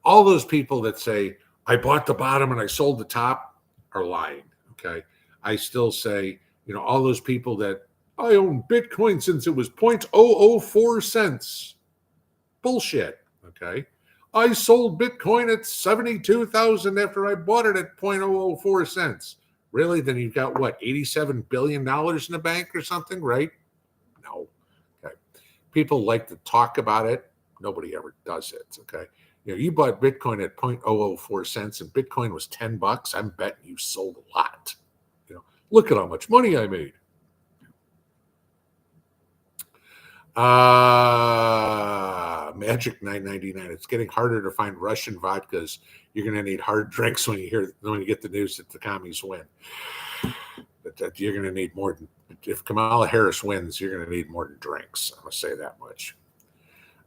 all those people that say, I bought the bottom and I sold the top are lying. Okay. I still say, all those people that I own Bitcoin since it was 0.004 cents. Bullshit. Okay. I sold Bitcoin at 72,000 after I bought it at 0.004 cents. Really? Then you've got what, $87 billion in the bank or something, right? No. Okay. People like to talk about it. Nobody ever does it. Okay. You bought Bitcoin at 0.004 cents and Bitcoin was $10. I'm betting you sold a lot. Look at how much money I made. Magic 999. It's getting harder to find Russian vodkas. You're going to need hard drinks when you get the news that the commies win. But you're going to need more than, if Kamala Harris wins, you're going to need more than drinks. I'm going to say that much.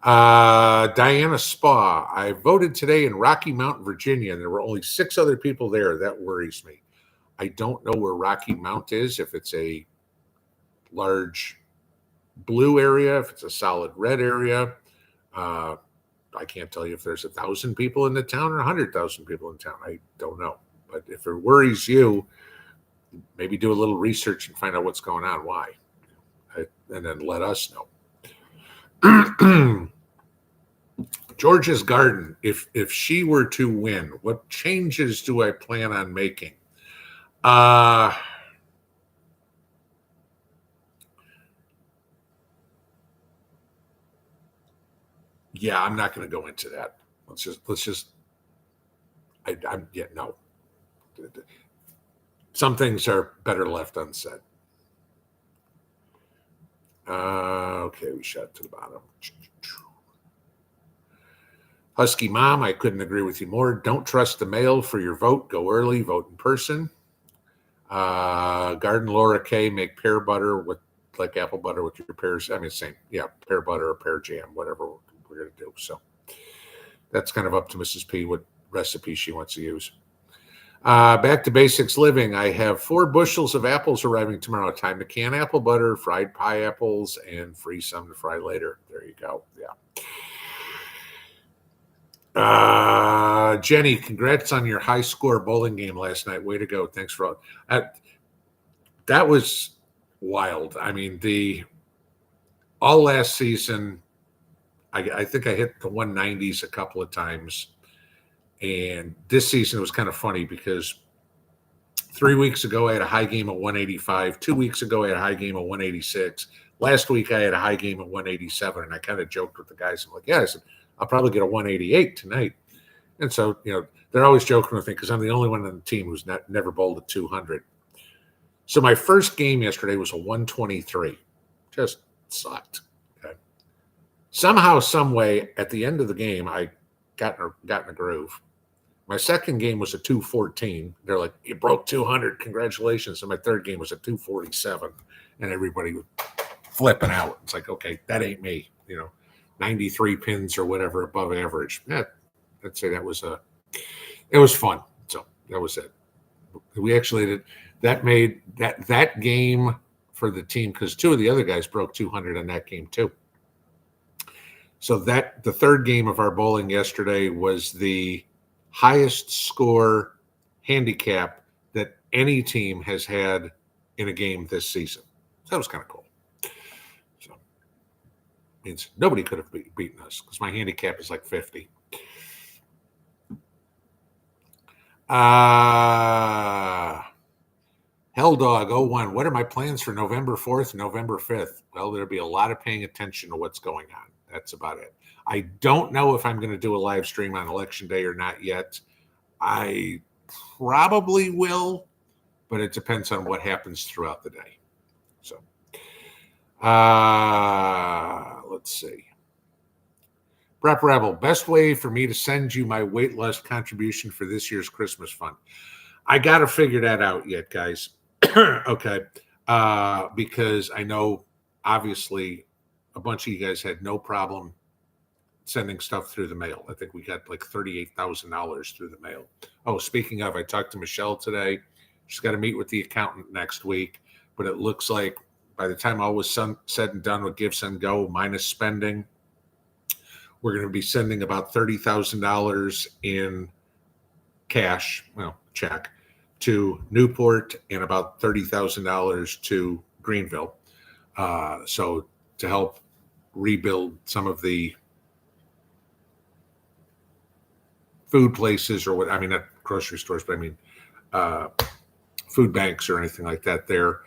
Diana Spa. I voted today in Rocky Mount, Virginia, and there were only 6 other people there. That worries me. I don't know where Rocky Mount is, if it's a large blue area, if it's a solid red area. I can't tell you if there's 1,000 people in the town or 100,000 people in town. I don't know. But if it worries you, maybe do a little research and find out what's going on, why, and then let us know. Georgia's Garden. If she were to win, what changes do I plan on making? Yeah, I'm not going to go into that. Let's just. No. Some things are better left unsaid. Okay, we shot to the bottom. Husky Mom, I couldn't agree with you more. Don't trust the mail for your vote. Go early, vote in person. Garden Laura K, make pear butter with like apple butter with your pears. I mean, same, yeah, pear butter or pear jam, whatever we're going to do. So that's kind of up to Mrs. P what recipe she wants to use. Back to basics living. I have 4 bushels of apples arriving tomorrow. Time to can apple butter, fried pie apples, and freeze some to fry later. There you go. Yeah. Jenny, congrats on your high score bowling game last night. Way to go. Thanks for all. That was wild. I mean, all last season, I think I hit the 190s a couple of times. And this season it was kind of funny because 3 weeks ago I had a high game of 185. 2 weeks ago I had a high game of 186. Last week I had a high game of 187. And I kind of joked with the guys. I'm like, yeah, I said, I'll probably get a 188 tonight. And so, they're always joking with me because I'm the only one on the team who's never bowled a 200. So my first game yesterday was a 123. Just sucked. Okay. Somehow, some way, at the end of the game, I got in a groove. My second game was a 214. They're like, you broke 200. Congratulations. And my third game was a 247. And everybody was flipping out. It's like, okay, that ain't me. 93 pins or whatever above average. Yeah, I'd say it was fun. So that was it. We actually did that, made that game for the team because 2 of the other guys broke 200 in that game too. So that the third game of our bowling yesterday was the highest score handicap that any team has had in a game this season. So that was kind of cool. So means nobody could have beaten us because my handicap is like 50. Helldog01, what are my plans for November 4th, November 5th? Well, there'll be a lot of paying attention to what's going on. That's about it. I don't know if I'm going to do a live stream on Election Day or not yet. I probably will, but it depends on what happens throughout the day. So, let's see. Prep Rebel, best way for me to send you my weight loss contribution for this year's Christmas fund. I got to figure that out yet, guys. Okay. Because I know, obviously, a bunch of you guys had no problem sending stuff through the mail. I think we got like $38,000 through the mail. Oh, speaking of, I talked to Michelle today. She's got to meet with the accountant next week, but it looks like by the time all was said and done with Give, Send, Go minus spending, we're going to be sending about $30,000 in cash, well, check, to Newport and about $30,000 to Greenville. So to help rebuild some of the food places or what, I mean, not grocery stores, but I mean, food banks or anything like that there.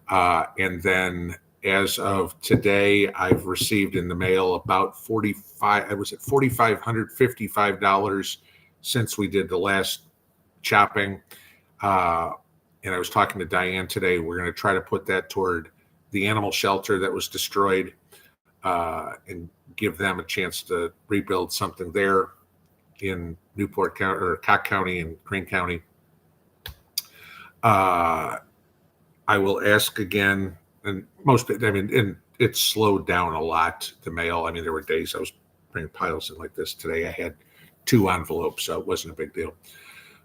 And then as of today, I've received in the mail about $4,555 since we did the last shopping. And I was talking to Diane today. We're going to try to put that toward the animal shelter that was destroyed, and give them a chance to rebuild something there in Newport County or Cock County and Greene County. I will ask again, and it's slowed down a lot, the mail. I mean, there were days I was bringing piles in like this. Today I had 2 envelopes, so it wasn't a big deal.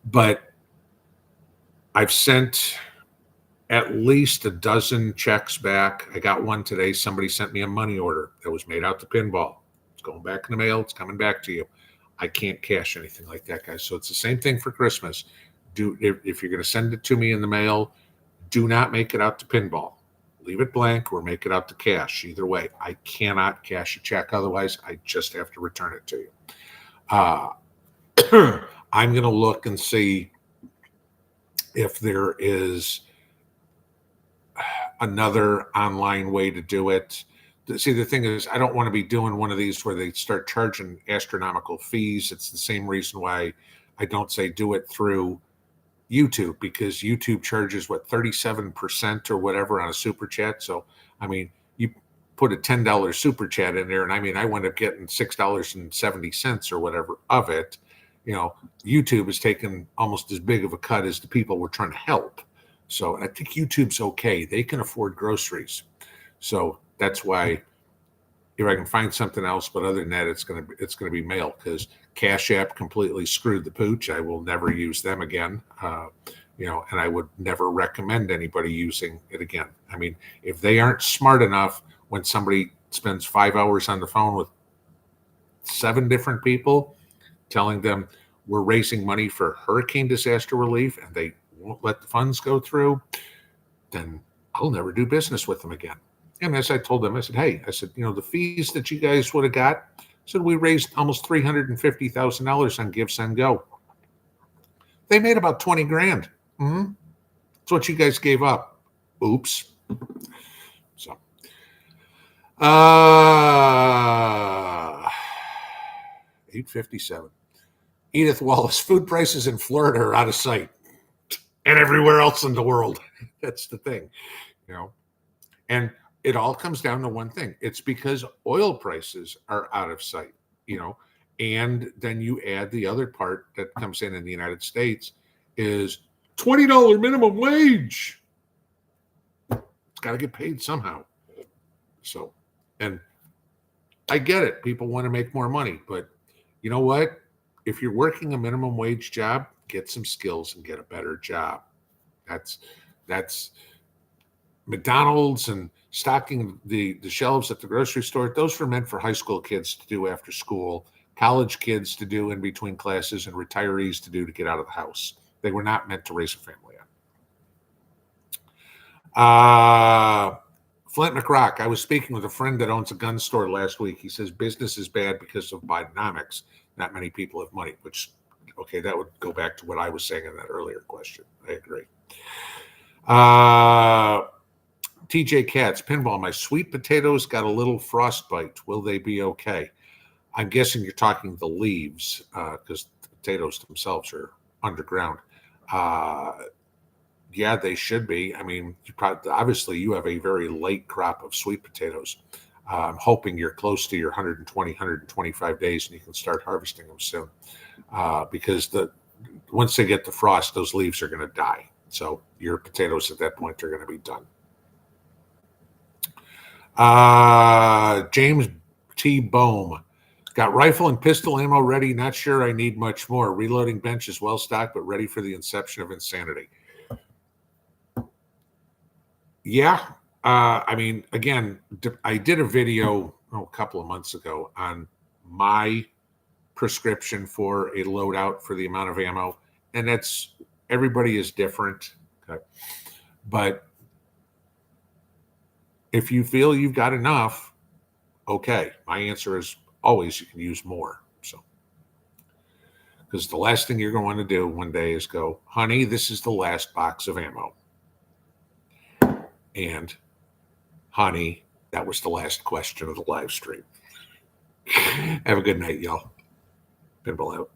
But I've sent at least a dozen checks back. I got one today. Somebody sent me a money order that was made out to Pinball. It's going back in the mail. It's coming back to you. I can't cash anything like that, guys. So it's the same thing for Christmas. If you're going to send it to me in the mail, do not make it out to Pinball. Leave it blank or make it out to cash. Either way, I cannot cash a check. Otherwise, I just have to return it to you. I'm going to look and see if there is another online way to do it. See, the thing is, I don't want to be doing one of these where they start charging astronomical fees. It's the same reason why I don't say do it through YouTube, because YouTube charges 37% or whatever on a super chat. So, I mean, you put a $10 super chat in there, and I mean, I wound up getting $6.70 or whatever of it. You know, YouTube has taken almost as big of a cut as the people we're trying to help. So I think YouTube's okay. They can afford groceries. So that's why if I can find something else, but other than that, it's gonna be mail, because Cash App completely screwed the pooch. I will never use them again. And I would never recommend anybody using it again. I mean, if they aren't smart enough, when somebody spends 5 hours on the phone with 7 different people telling them we're raising money for hurricane disaster relief and they won't let the funds go through, then I'll never do business with them again. And as I told them, I said, hey, the fees that you guys would have got, we raised almost $350,000 on Give, Send, Go. They made about 20 grand. Mm-hmm. That's what you guys gave up. Oops. So, 8:57. Edith Wallace, food prices in Florida are out of sight, and everywhere else in the world. That's the thing, and it all comes down to one thing. It's because oil prices are out of sight, and then you add the other part that comes in the United States is $20 minimum wage. It's got to get paid somehow. So, and I get it. People want to make more money, but you know what? If you're working a minimum wage job, get some skills and get a better job. That's McDonald's and stocking the shelves at the grocery store. Those were meant for high school kids to do after school, college kids to do in between classes, and retirees to do to get out of the house. They were not meant to raise a family on. Flint McRock, I was speaking with a friend that owns a gun store last week. He says business is bad because of Bidenomics. Not many people have money, which, okay, that would go back to what I was saying in that earlier question. I agree. TJ Katz, Pinball, my sweet potatoes got a little frostbite. Will they be okay? I'm guessing you're talking the leaves, because the potatoes themselves are underground. Yeah, they should be. I mean, obviously you have a very late crop of sweet potatoes. I'm hoping you're close to your 120, 125 days and you can start harvesting them soon, because once they get the frost, those leaves are going to die. So your potatoes at that point are going to be done. James T. Bohm. Got rifle and pistol ammo ready. Not sure I need much more. Reloading bench is well stocked, but ready for the inception of insanity. Yeah. I mean, again, I did a video a couple of months ago on my prescription for a loadout for the amount of ammo, and that's everybody is different. Okay. But if you feel you've got enough, okay. My answer is always you can use more. So, because the last thing you're going to want to do one day is go, honey, this is the last box of ammo. And honey, that was the last question of the live stream. Have a good night, y'all. Pinball out.